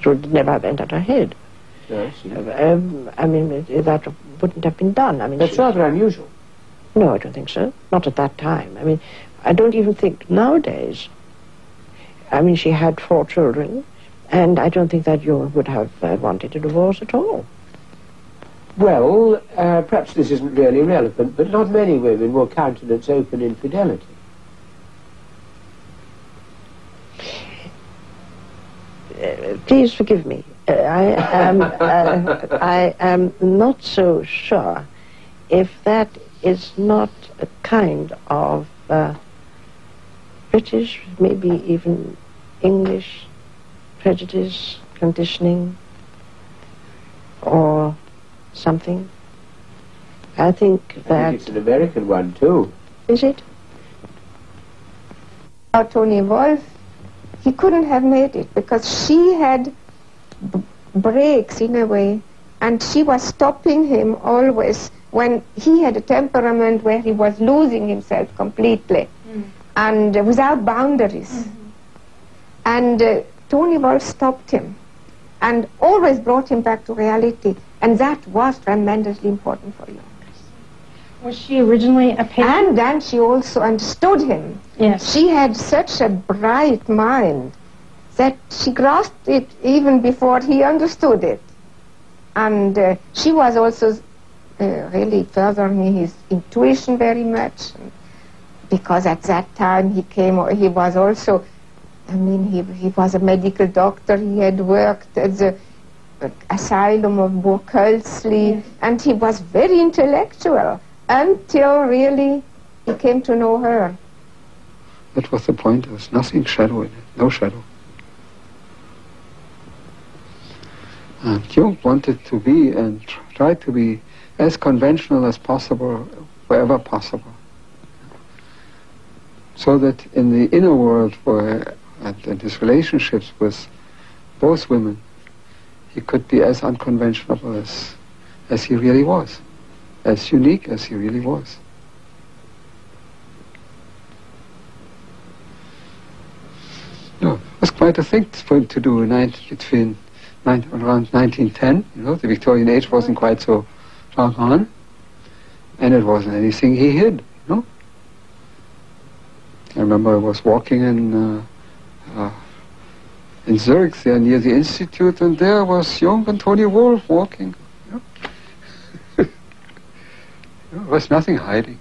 It would never have entered her head. No, I see. I mean, that wouldn't have been done. I mean, That's rather unusual. No, I don't think so. Not at that time. I mean, I don't even think nowadays. I mean, she had 4 children, and I don't think that Jung would have wanted a divorce at all. Well, perhaps this isn't really relevant, but not many women will countenance open infidelity. Please forgive me. I am not so sure if that is not a kind of British, maybe even English prejudice, conditioning, or something. I think that... I think it's an American one, too. Is it? Tony Wolff, he couldn't have made it because she had breaks in a way, and she was stopping him always when he had a temperament where he was losing himself completely and without boundaries. And Tony Wolff stopped him and always brought him back to reality, and that was tremendously important for Jung. Was she originally a patient? And then she also understood him. Yes. She had such a bright mind that she grasped it even before he understood it. And she was also really furthering his intuition very much, because at that time he was also, I mean, he was a medical doctor. He had worked at the asylum of Burkölzli, yes. And he was very intellectual until really he came to know her. That was the point. There was nothing shadow in it, no shadow. And Jung wanted to be and tried to be as conventional as possible, wherever possible. So that in the inner world, and his relationships with both women, he could be as unconventional as he really was, as unique as he really was. No, it was quite a thing for him to do around 1910. You know, the Victorian age wasn't quite so far on, and it wasn't anything he hid. You know, I remember I was walking in Zurich, there near the Institute, and there was Jung and Tony Wolff walking. You know? There was nothing hiding.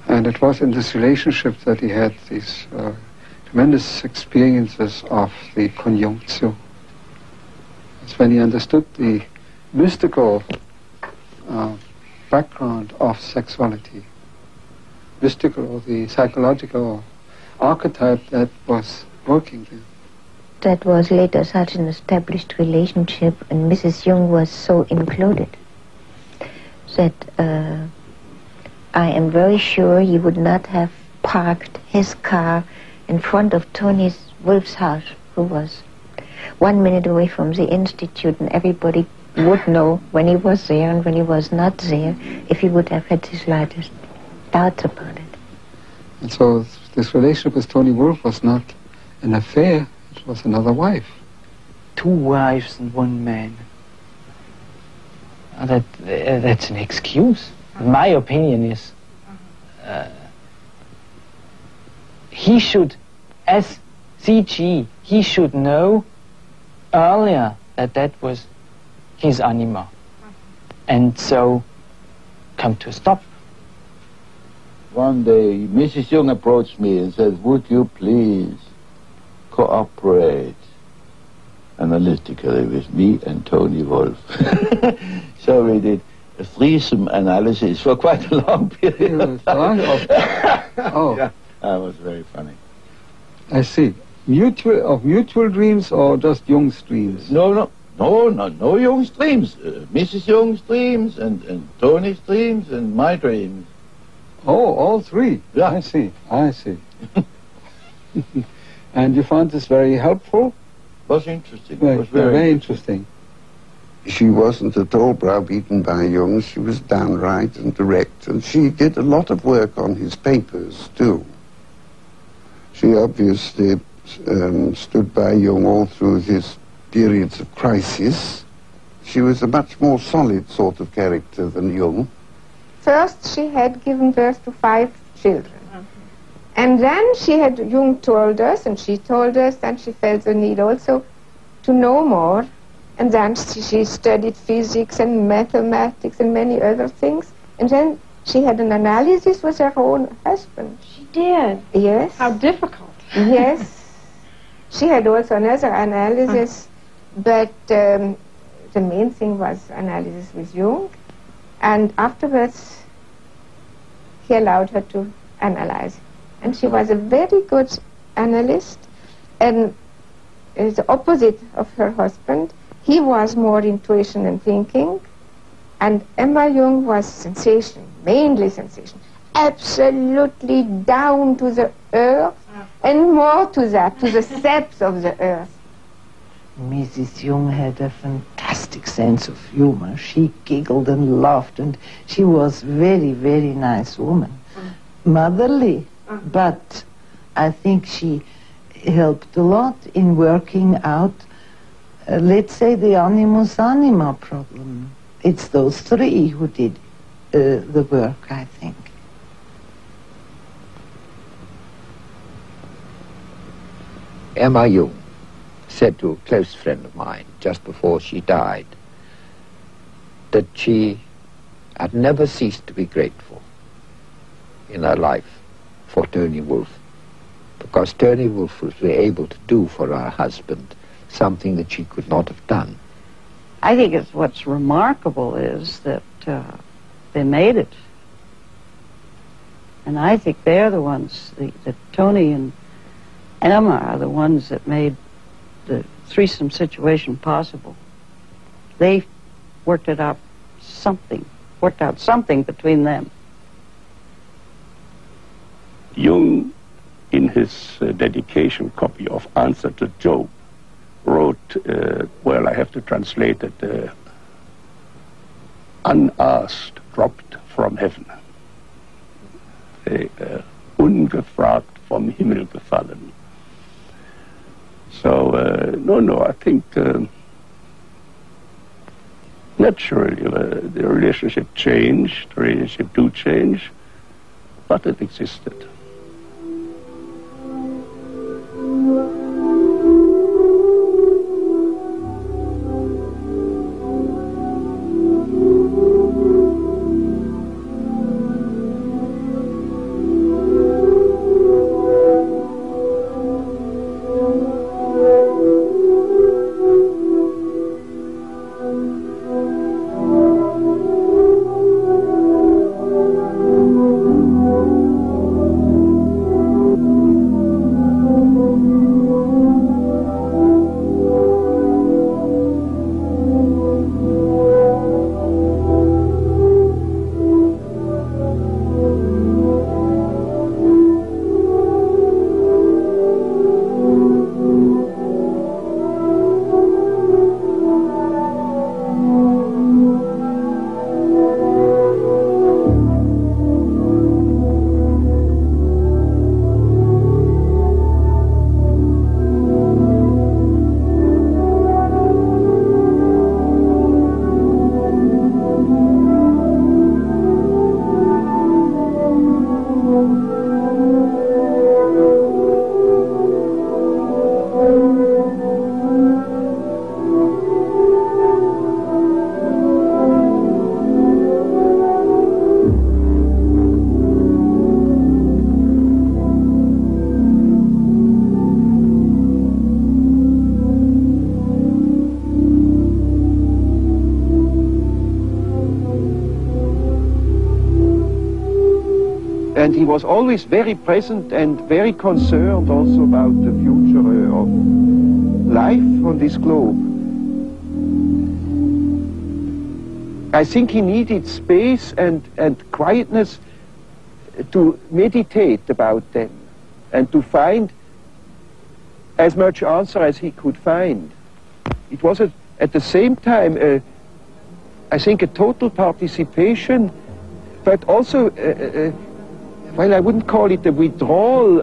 And it was in this relationship that he had these tremendous experiences of the conjunctio. It's when he understood the mystical background of sexuality, mystical or the psychological archetype that was working there. That was later such an established relationship, and Mrs. Jung was so included that I am very sure he would not have parked his car in front of Tony Wolff's house, who was 1 minute away from the Institute, and everybody would know when he was there and when he was not there, if he would have had the slightest doubts about it. And so this relationship with Tony Wolff was not an affair, it was another wife. 2 wives and 1 man. That's an excuse. My opinion is he should, as CG, he should know earlier that that was his anima, and so come to a stop. One day, Mrs. Jung approached me and said, "Would you please cooperate analytically with me and Tony Wolff?" So we did a threesome analysis for quite a long period of time. Oh. Yeah, that was very funny. I see. Mutual dreams or just Jung's dreams? No Jung's dreams. Mrs. Jung's dreams and Tony's dreams and my dreams. Oh, all 3? Yeah. I see. And you found this very helpful? It was interesting. Very, it was very interesting. She wasn't at all browbeaten by Jung. She was downright and direct, and she did a lot of work on his papers, too. She obviously stood by Jung all through his periods of crisis. She was a much more solid sort of character than Jung. First, she had given birth to 5 children. And then Jung told us, and she told us that she felt the need also to know more. And then she studied physics and mathematics and many other things. And then she had an analysis with her own husband. She did? Yes. How difficult. Yes. She had also another analysis, but the main thing was analysis with Jung. And afterwards, he allowed her to analyze. And she was a very good analyst, and the opposite of her husband. He was more intuition and thinking, and Emma Jung was sensation, mainly sensation, absolutely down to the earth, and more to that, to the depths of the earth. Mrs. Jung had a fantastic sense of humor. She giggled and laughed, and she was very, very nice woman. Motherly, but I think she helped a lot in working out, let's say, the animus anima problem. It's those 3 who did the work, I think. Emma Jung said to a close friend of mine just before she died that she had never ceased to be grateful in her life for Tony Wolff, because Tony Wolff was able to do for her husband something that she could not have done. I think what's remarkable is that they made it. And I think they're the ones, that Tony and Emma are the ones that made the threesome situation possible. They worked out something between them. Jung, in his dedication copy of Answer to Job, wrote, well, I have to translate it, unasked dropped from heaven. Ungefragt vom Himmel gefallen. So, no, I think naturally the relationship changed, the relationship do change, but it existed. And he was always very present and very concerned also about the future of life on this globe. I think he needed space and quietness to meditate about them and to find as much answer as he could find. It was at the same time, I think, a total participation, but also, well, I wouldn't call it a withdrawal.